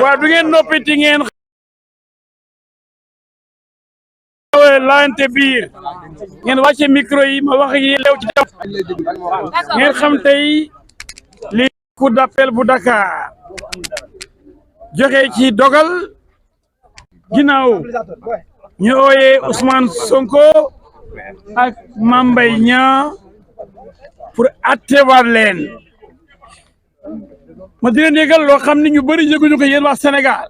waa du ngeen noppi ti ngeen laante biir ngeen wàcce micro yi ma wax yi lew ci def ngeen xam tey li cour d'appel bu Dakar joxe ci dogal ginnaaw ñu ooyee Ousmane Sonko ak Mame Mbaye Niang pour attewaat leen ma di leen yëgal loo xam ne ñu bëri yëguñu ko yéen waa Sénégal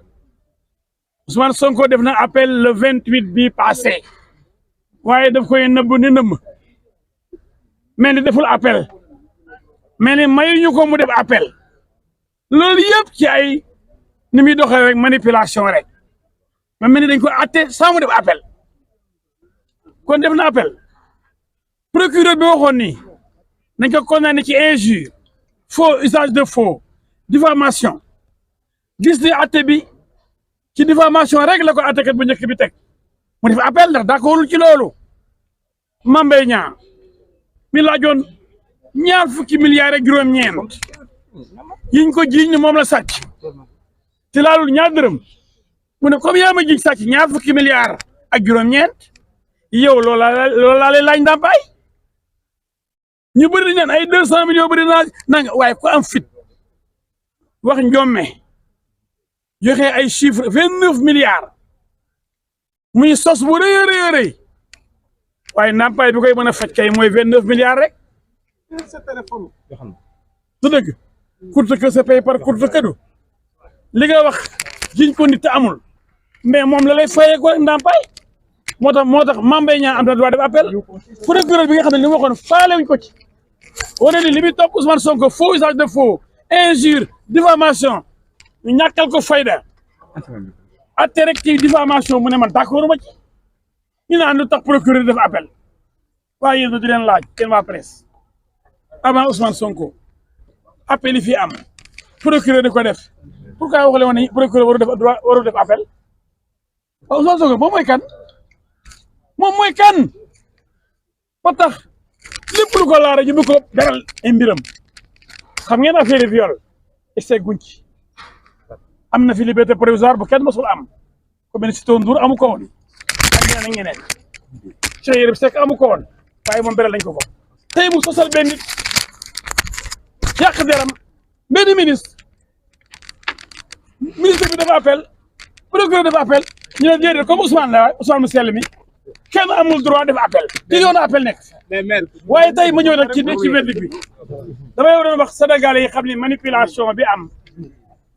Ousmane Sonko def na appel le 28 bi passé waaye daf koy nëbb ni nëmm mais ni deful appel mais ni mayuñu ko mu def appel loolu yëpp ci ay ni muy doxee rek manipulation rek ma mel ni dañ ko atte sans mu def appel kon def na appel procureur bi waxoon ni nañ ko condamné ci injure faux usage de faux diffamation gis ni atte bi ci diffamation rek la ko attekat bu njëkk bi teg mu def appel ndax d'accordul ci loolu Mame Mbaye Niang mi laajoon ñaar fukki milliards ak juróom-ñeent yiñ ko jiiñ ni moom la sàcc te laalul ñaar dërëm mu ne comme yaa ma jiiñ sàcc ñaar fukki milliards ak juróom-ñeent yow loolu laa lay laaj ndàmpaay ñu bëri nañ ay 200 millions bëri naa nga waaye ko am fit wax njomme joxe ay chiffres 29 milliards muy sos bu rëy a rëy a rëy waaye ndàmpaay bi koy mën a faj kay mooy 29 milliards rek su dëgg courte que se paye par courte que du li nga wax jiñ ko nit te amul mais moom la lay fayee ko ndàmpaay moo tax Mame Mbaye Niang am na droit def appel procureur bi nga xam ne li mu waxoon faale wuñ ko ci wane ni li muy topp Ousmane Sonko faux usage de faux injure diffamation ñu ñàkkal ko fayda atte rek ci diffamation mu ne man d'accord ma ci ñu naan lu tax procureur def appel waaye yéen di leen laaj kenn waa presse avant Ousmane Sonko appel yi fii am procureur di ko def pourquoi wax leen ne procureur waru def appel waaw Ousmane Sonko moom mooy kan ba tax lépp lu ko laara ñu bu ko beral ay mbiram xam ngeen affaire viol essai guñ ci am na fi liberté provisoire bu kenn mosul am ko benn Sitor Ndour amu ko woon ak ñeneen ak ñeneen Cheikh Yérim Seck amu ko woon waaye moom beral lañ ko tey mu sosal benn nit yàq deram benn ministre bi dafa appel procureur dafa appel ñu ne déedéet comme Ousmane la Ousmane mu sell mi kenn amul droit def appel te yoon appel nekk waaye tey ma ñëw nag ci verdict bi damay waroon wax Sénégalais yi xam ni manipulation bi am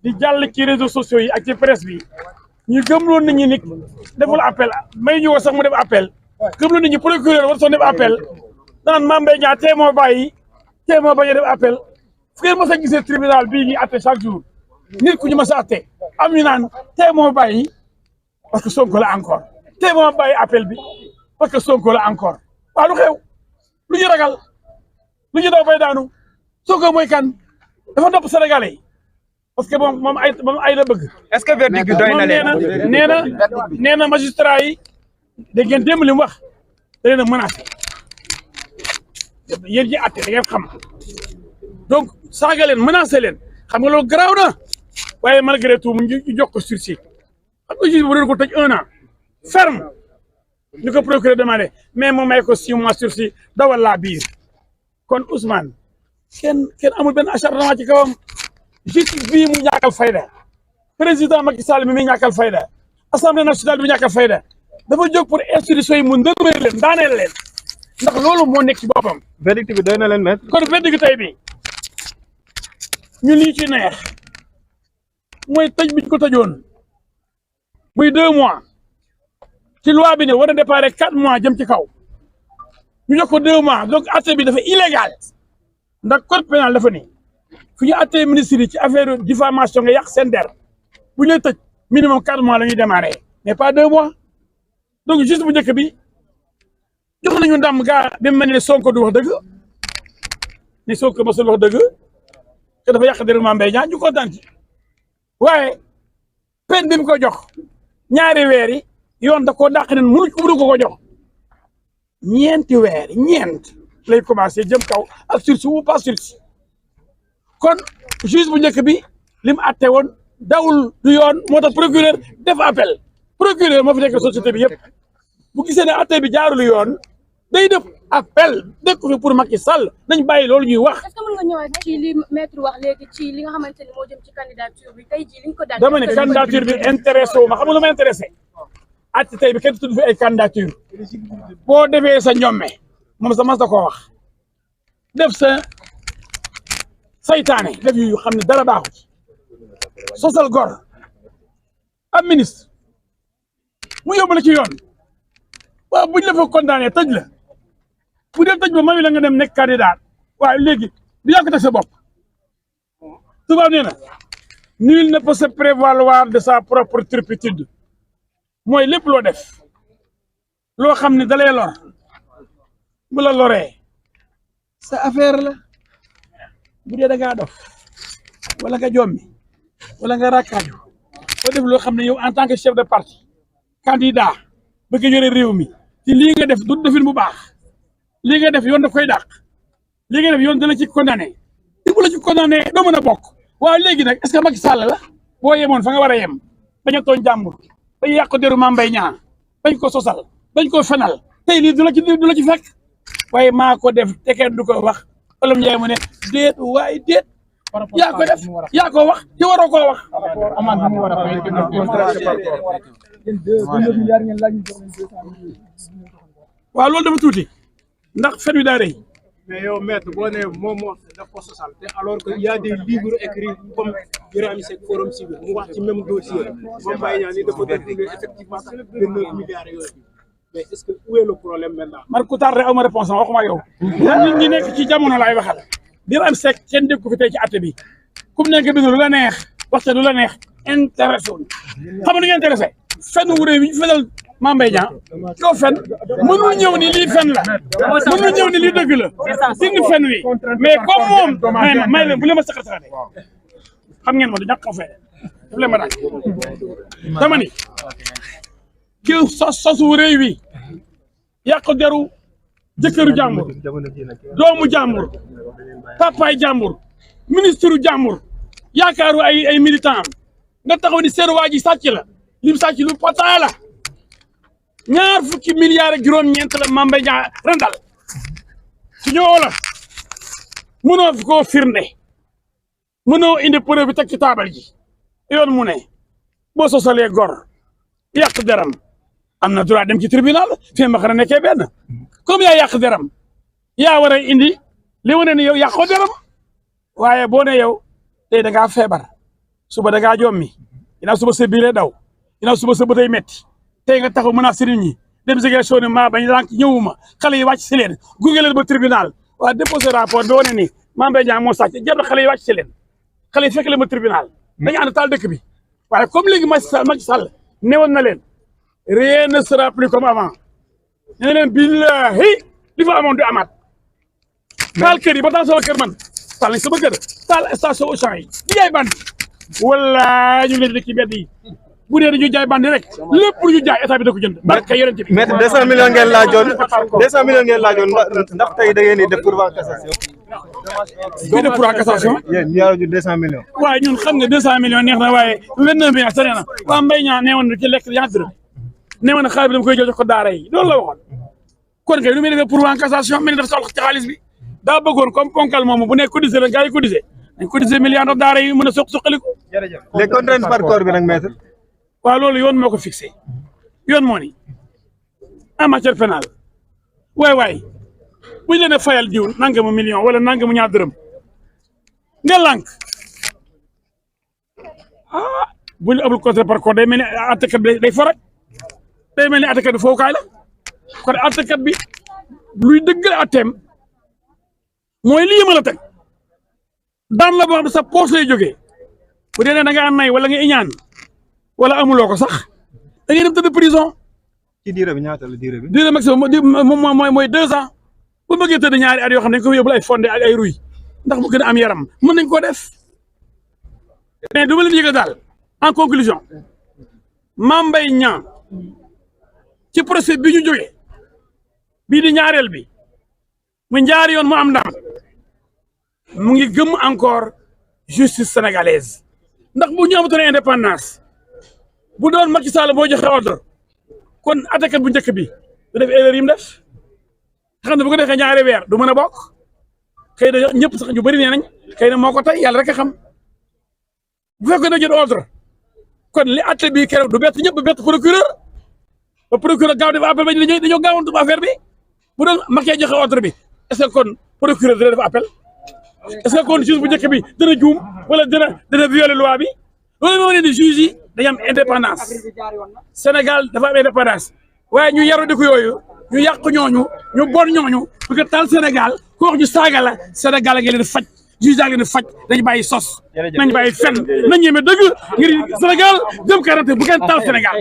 di jàll ci réseaux sociaux yi ak ci presse bi ñu gëmloon nit ñi ni deful appel may ñu sax mu def appel gëmloon nit ñi procureur war soo def appel danaan Mame Mbaye Niang tey moo bàyyi tey moo bañ a def appel fu ngeen mos a gisee tribunal bii ñuy atte chaque jour nit ku ñu mos a atte am ñu naan tey moo bàyyi parce que Sonko la encore tey moo bàyyi appel bi parce que Sonko la encore waaw lu xew lu ñu ragal lu ñu daw bay daanu Sonko mooy kan dafa nopp Sénégalais yi parce que moom ay la bëgg. est-ce que verdict bi doy na leen nee na magistrat yi da ngeen démb li mu wax da leen a menacé yéen ji atte da ngeen xam donc saaga leen menacé leen xam nga loolu garaaw na waaye malgré tout mu ñu jox ko sursis xam nga juge bu doon ko tëj 1 an ferme ñu ko procureur demandé mais moom may ko 6 mois sursis dawal laa biir kon Ousmane kenn amul benn acharnement ci kawam justice bii mu ñàkkal fayda président Macky Sall mi muy ñàkkal fayda assemblée nationale bi ñàkkal fayda dafa jóg pour institution yi mu ndërmee leen daaneel leen ndax loolu moo nekk ci boppam. verdict bi doy na leen maître. kon verdict tey bi ñun li ci neex mooy tëj bi ñu ko tëjoon muy 2 mois ci loi bi ne war a déparé 4 mois jëm ci kaw ñu jox ko 2 mois donc acte bi dafa illégal ndax code pénal dafa ni fu ñu attee ministre yi ci affaire diffamation nga yàq seen der bu ñu lay tëj minimum 4 mois la ñuy démarrer mais pas 2 mois donc juste bu njëkk bi jox nañu ndam gaa bi mu mel ne Sonko du wax dëgg ni Sonko mosul wax dëgg te dafa yàq dërëm Mame Mbaye Niang ñu kontaan ci waaye peine bi mu ko jox ñaari weer yi yoon da koo dàq ne mënu ko jox ñeenti weer ñeent lay commencé jëm kaw ak sursis ou pas sursis kon juge bu njëkk bi li mu àtte woon dawul du yoon moo tax procureur def appel procureur moo fi nekk société bi yëpp bu gisee ne àtte bi jaarul yoon day def appel def ko fi pour Macky Sall nañ bàyyi loolu ñuy wax. est-ce que mën nga ñëwaat ci li maître wax léegi ci li nga xamante ni moo jëm ci candidature bi tey jii liñ ko daal. dama ne candidature bi intéressé wu ma xam nga lu ma intéressé àtte tey bi kenn tudd fi ay candidature boo defee sa ñomme moom sa mas da koo wax def sa saytaane def yu xam ne dara baaxu ci sosal gor am ministre mu yóbbu la ci yoon waaw buñ la fa condamné tëj la bu dee tëj ba mayu la nga dem nekk candidat waaye léegi du yàq sa bopp tubaab nee na nul ne peut se prévaloir de sa propre turpitude mooy lépp loo def loo xam ne dalay lor bu la loree sa affaire la bu dee da ngaa dof wala nga jommi wala nga rakkaaju boo def loo xam ne yow en tant que chef de parti candidat bëgg yore réew mi ci lii nga def du defin bu baax lii nga def yoon daf koy dàq lii nga def yoon dana ci condamné di bu la ci condamné doo mën a bokk waaw léegi nag est-ce que Macky Sall la boo yemoon fa nga war a yem bañ a tooñ jàmbur bañ yàq deru Mame Mbaye Niang bañ ko sosal bañ ko fenal tey lii du la ci fekk waaye maa ko def te kenn du ko wax Olof Njaay mu ne déet waaye déet yaa ko def yaa ko wax ci waroo koo wax. waaw loolu dafa tuuti ndax fen wi daa rëy. mais yow maître boo nee moom moo daf ko sosal te alors que y a des livres écrits comme Birame Seck Forum Civil mu wax ci même dossier Mame Mbaye Niang ni dafa détourné effectivement 29 milliards yooyu mais est-ce que où est le problème maintenant. man ku tardé aw ma réponse waxuma yow. nit ñi nekk ci jamono laay waxal. Birame Seck kenn dégg ko fi tey ci àtte bi ku mu nekk bind lu la neex waxte lu la neex intéressé wuñ xam nga nu ñu intéressé fenn wu réew mi fenal Mame Mbaye Niang doo fen mënul ñëw ni lii fen la mënul ñëw ni lii dëgg la dindi fen wi mais comme moom may leen bu leen ma saxat xam ngeen ma du ñàkk a fee daf leen ma daaj dama ni ki sosu réew wi yàq deru jëkkëru jàmbur doomu jàmbur papaay jàmbur ministre jàmbur yaakaaru ay militant nga taxaw ni seen waa ji sàcc la lim sàcc lu pata la ñaar fukki milliards ak juróom-ñeent la Mame Mbaye Niang rendal su ñëwoo la mënoo fi koo firnde mënoo indi preuve bi teg ci taabal ji yoon mu ne boo sosalee gor yàq deram am na droit dem ci tribunal fi ma xara nekkee benn comme yaa yàq deram yaa war a indi li wane ne yow yàqoo deram waaye boo ne yow tey da ngaa feebar suba da ngaa jommi ginnaaw suba sa biiree daw ginnaaw suba sa bëtay metti tey nga taxaw menacer nit ñi dem Ziguinchor ne maa bañ lànk ñëwuma xale yi wàcc si leen gunge leen ba tribunal waa déposé rapport bi wane ni Mame Mbaye Niang moo sàcc jar na xale yi wàcc si leen xale yi fekk leen ba tribunal dañu ànd taal dëkk bi waaye comme léegi Macky Sall newoon na leen rien ne sera plus comme avant ne leen billahi li fa amoon du amaat taal kër yi ba taal sama kër man taal nañ sama kër taal station Auchan yi di jaay bandi wala ñu leen di ci mbedd yi bu dee dañuy jaay bandi rek lépp lu ñu jaay état bi da ko jënd barka yonent bi. maître 200 millions ngeen laajoon ndax tey da ngeen di def pourvoi cassation. kii def pourvoi cassation. yéen ñu yor 200 millions. waaye ñun xam nga 200 millions neex na waaye 29 millions sori na waa Mbaye Niang neewoon na ci lekk yaa dërëm neewoon na xaalis bi dama koy jël jox ko daara yi loolu la waxoon kon kay lu muy defee pourvoi cassation mel ni dafa soxla ci xaalis bi daa bëggoon comme ponkal moomu bu nekk cotisé la gars yi cotisé dañ cotisé millions de daara yi mën a suqaliku. jërëjëf les contraintes par corps bi nag maître. waaw loolu yoon moo ko fixé yoon moo ni en matière pénale waay buñ leen a fayal diw nangamu million wala nangamu ñaar dërëm nga lànk buñ la amul contrainte par corps day mel ni àttekat bi day forek day mel ni àttekat bi fowukaay la kon àttekat bi luy dëggal àtteem mooy lii ma la teg daan la boo xam ne sa poche lay jógee bu dee ne da nga nay wala nga iñaan wala amuloo ko sax da ngay dem tëdd prison. ci diire bi ñaata la diire bi. diire maximum mooy 2 ans bu bëggee tëdd ñaari at yoo xam ne dañ ko yóbbul ay fondé ak ay ruy ndax mu gën a am yaram mën nañ koo def mais du ma leen yëgal daal en conclusion Mame Mbaye Niang ci procès bi ñu jógee bii di ñaareel bi mu ñaari yoon mu am ndam mu ngi gëm encore justice sénégalaise ndax bu ñu amatoon indépendance bu doon Macky Sall boo joxe ordre kon attaqué bu njëkk bi du def erreur yi mu def xam ne bu ko defee ñaari weer du mën a bokk xëy na ñëpp sax ñu bëri nee nañ xëy na moo ko tey yàlla rek a xam bu fekkoon ne jot ordre kon li atte bi keroog du bett ñëpp du bett procureur ba procureur gaaw def appel ba dañoo gaawantu affaire bi bu doon Macky joxe ordre bi est-ce que kon procureur dina def appel est-ce que kon juge bu njëkk bi dana juum wala dana violer loi bi loolu moo ne ni juge yi dañu am indépendance Sénégal dafa am indépendance waaye ñu yaru di ko yooyu ñu yàq ñooñu ñu bon ñooñu bu ko taal Sénégal ku wax ñu saaga la Sénégal a ngi leen di faj juge daa ngi leen di faj dañu bàyyi sos nañ bàyyi fen nañ ñeme dëgg ngir Sénégal jëm karante bu kenn taal Sénégal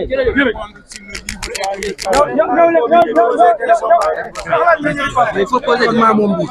il faut poser moom bi